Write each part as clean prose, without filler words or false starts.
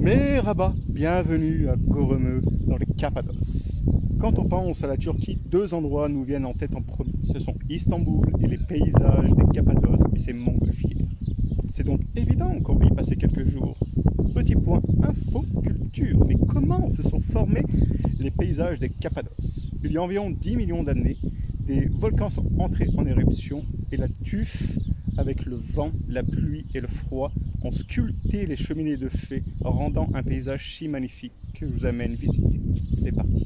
Merhaba, bienvenue à Göreme dans le Cappadoce. Quand on pense à la Turquie, deux endroits nous viennent en tête en premier. Ce sont Istanbul et les paysages des Cappadoces et ses montgolfières. C'est donc évident qu'on va y passer quelques jours. Petit point info culture, mais comment se sont formés les paysages des Cappadoces? Il y a environ 10 millions d'années, des volcans sont entrés en éruption et la tuf, avec le vent, la pluie et le froid, ont sculpté les cheminées de fées, rendant un paysage si magnifique que je vous amène visiter. C'est parti!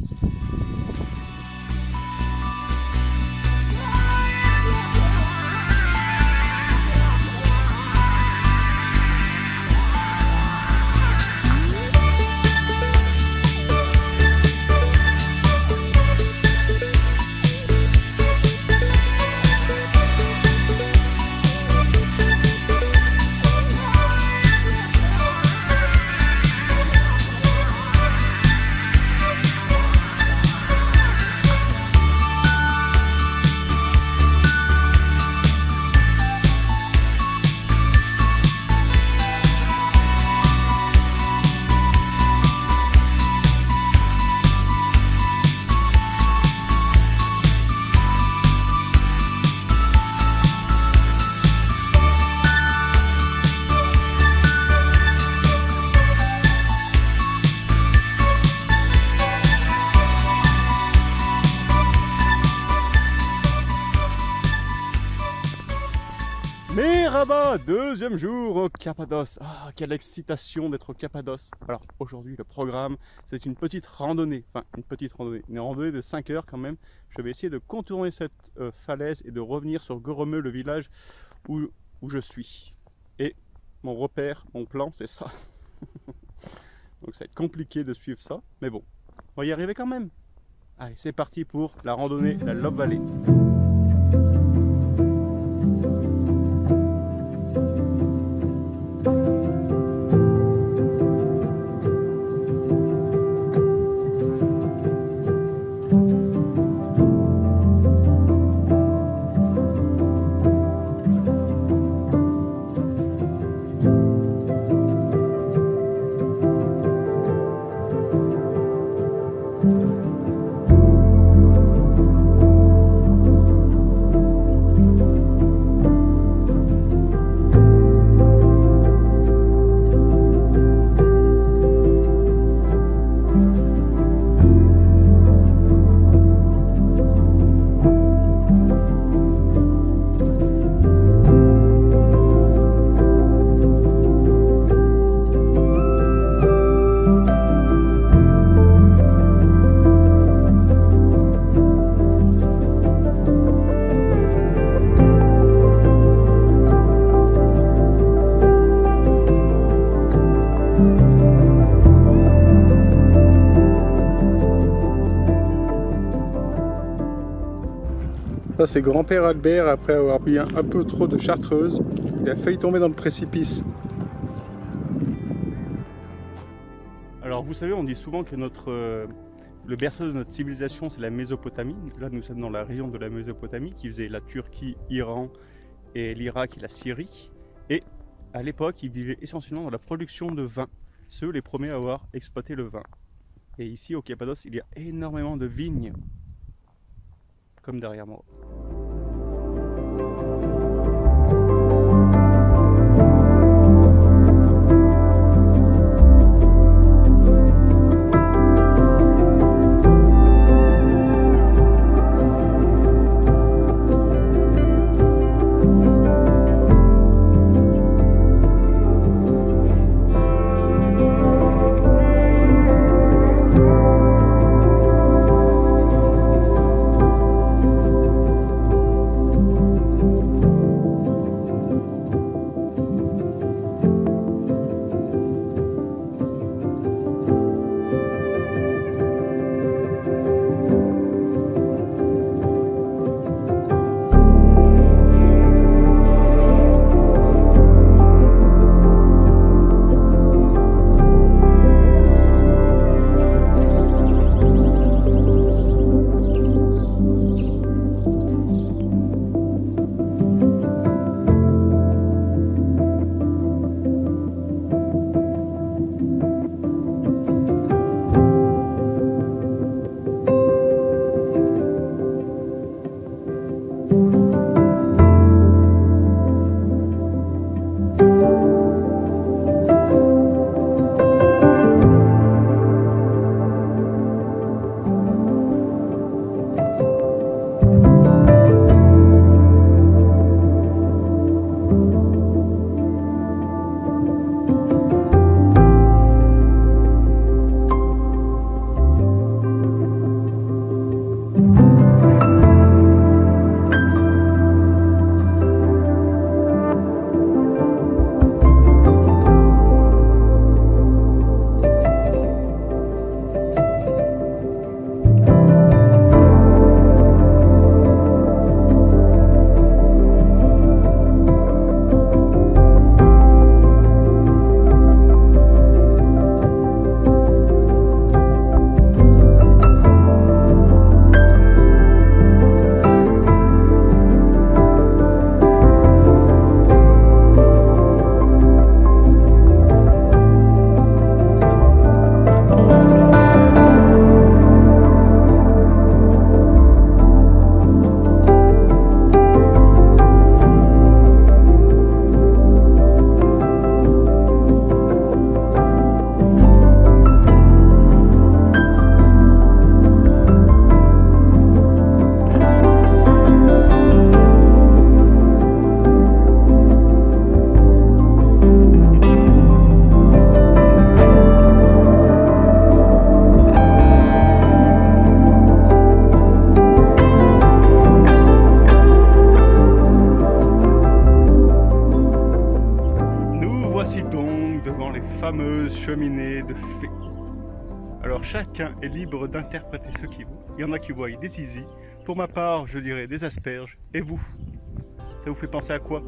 Merhaba, deuxième jour au Cappadoce. Ah, quelle excitation d'être au Cappadoce. Alors aujourd'hui le programme c'est une petite randonnée, une randonnée de 5 heures quand même. Je vais essayer de contourner cette falaise et de revenir sur Göreme, le village où je suis. Et mon repère, mon plan c'est ça. Donc ça va être compliqué de suivre ça, mais bon, on va y arriver quand même. Allez, c'est parti pour la randonnée la Lop Valley. Ça c'est grand-père Albert, après avoir bu un peu trop de chartreuse, il a failli tomber dans le précipice. Alors vous savez, on dit souvent que le berceau de notre civilisation c'est la Mésopotamie. Là nous sommes dans la région de la Mésopotamie qui faisait la Turquie, Iran et l'Irak et la Syrie. Et à l'époque ils vivaient essentiellement dans la production de vin. C'est eux les premiers à avoir exploité le vin. Et ici au Cappadoce il y a énormément de vignes. Comme derrière moi. fameuse cheminée de fées. Alors chacun est libre d'interpréter ce qu'il veut. Il y en a qui voient des zizi. Pour ma part, je dirais des asperges. Et vous? Ça vous fait penser à quoi?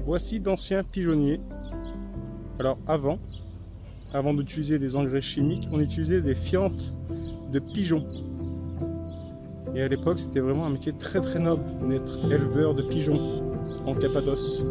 Voici d'anciens pigeonniers. Alors avant d'utiliser des engrais chimiques, on utilisait des fientes de pigeons. Et à l'époque, c'était vraiment un métier très très noble d'être éleveur de pigeons en Cappadoce.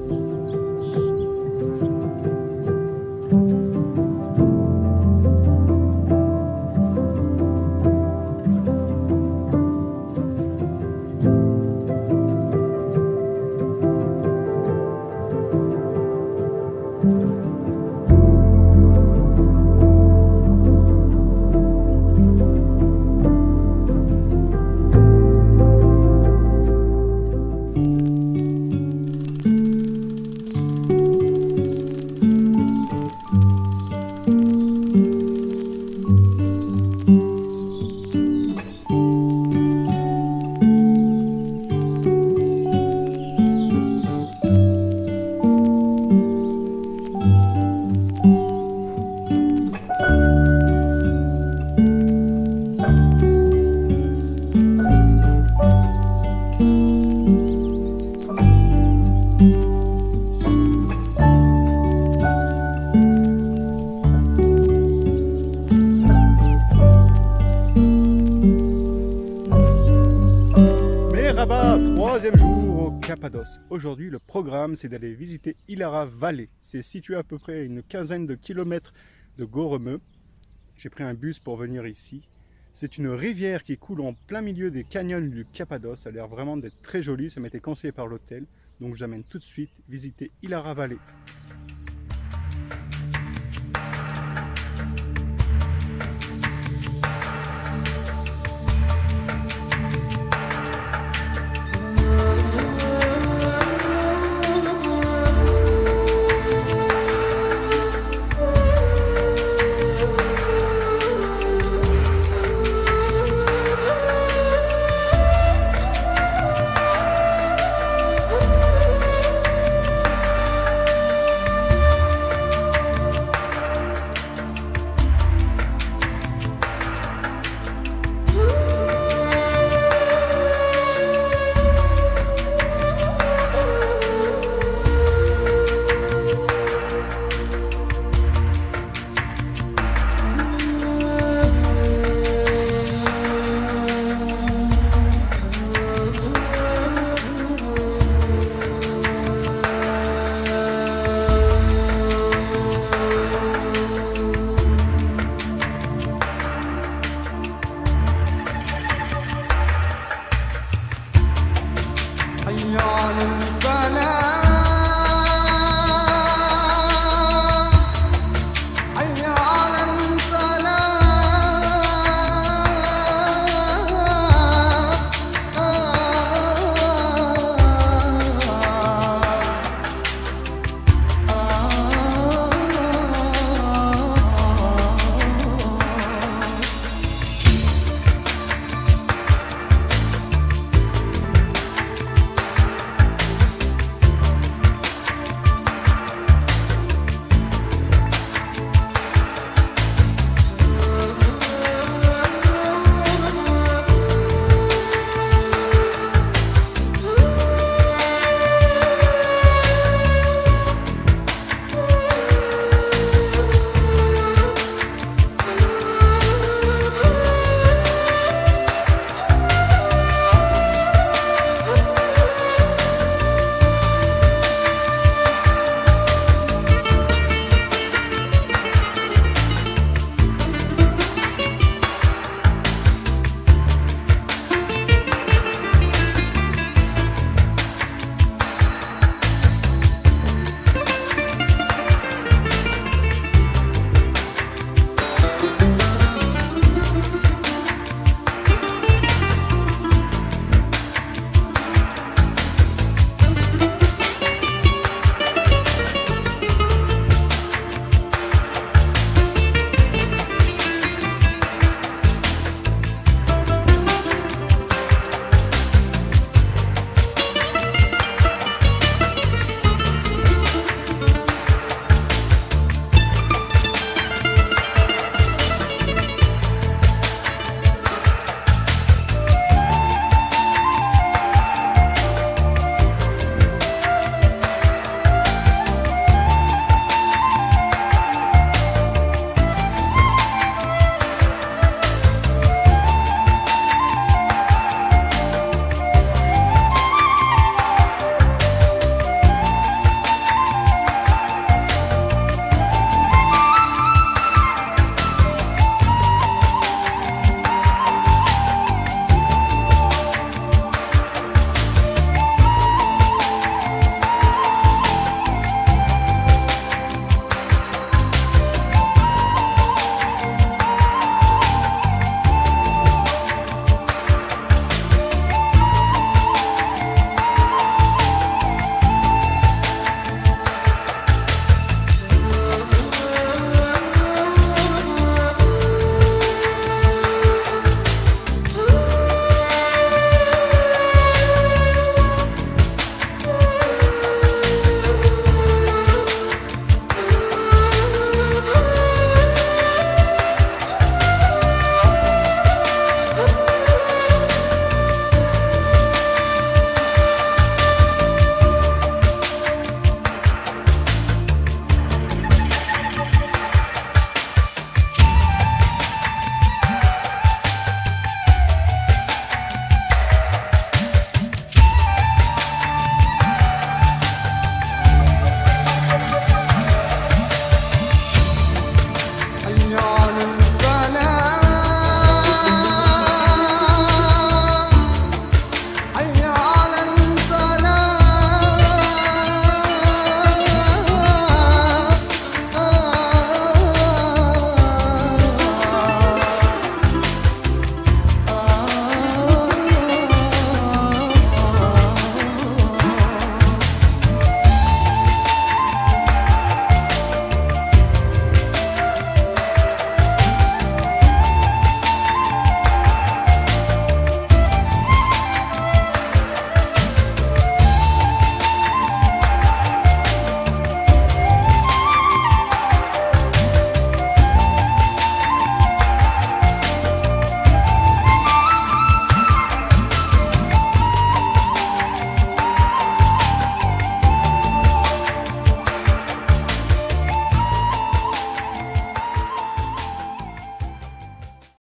Troisième jour au Cappadoce. Aujourd'hui, le programme, c'est d'aller visiter Ilara Valley. C'est situé à peu près à une quinzaine de kilomètres de Goremeux. J'ai pris un bus pour venir ici. C'est une rivière qui coule en plein milieu des canyons du Cappadoce. Ça a l'air vraiment d'être très joli. Ça m'était conseillé par l'hôtel. Donc, j'amène tout de suite visiter Ilara Valley.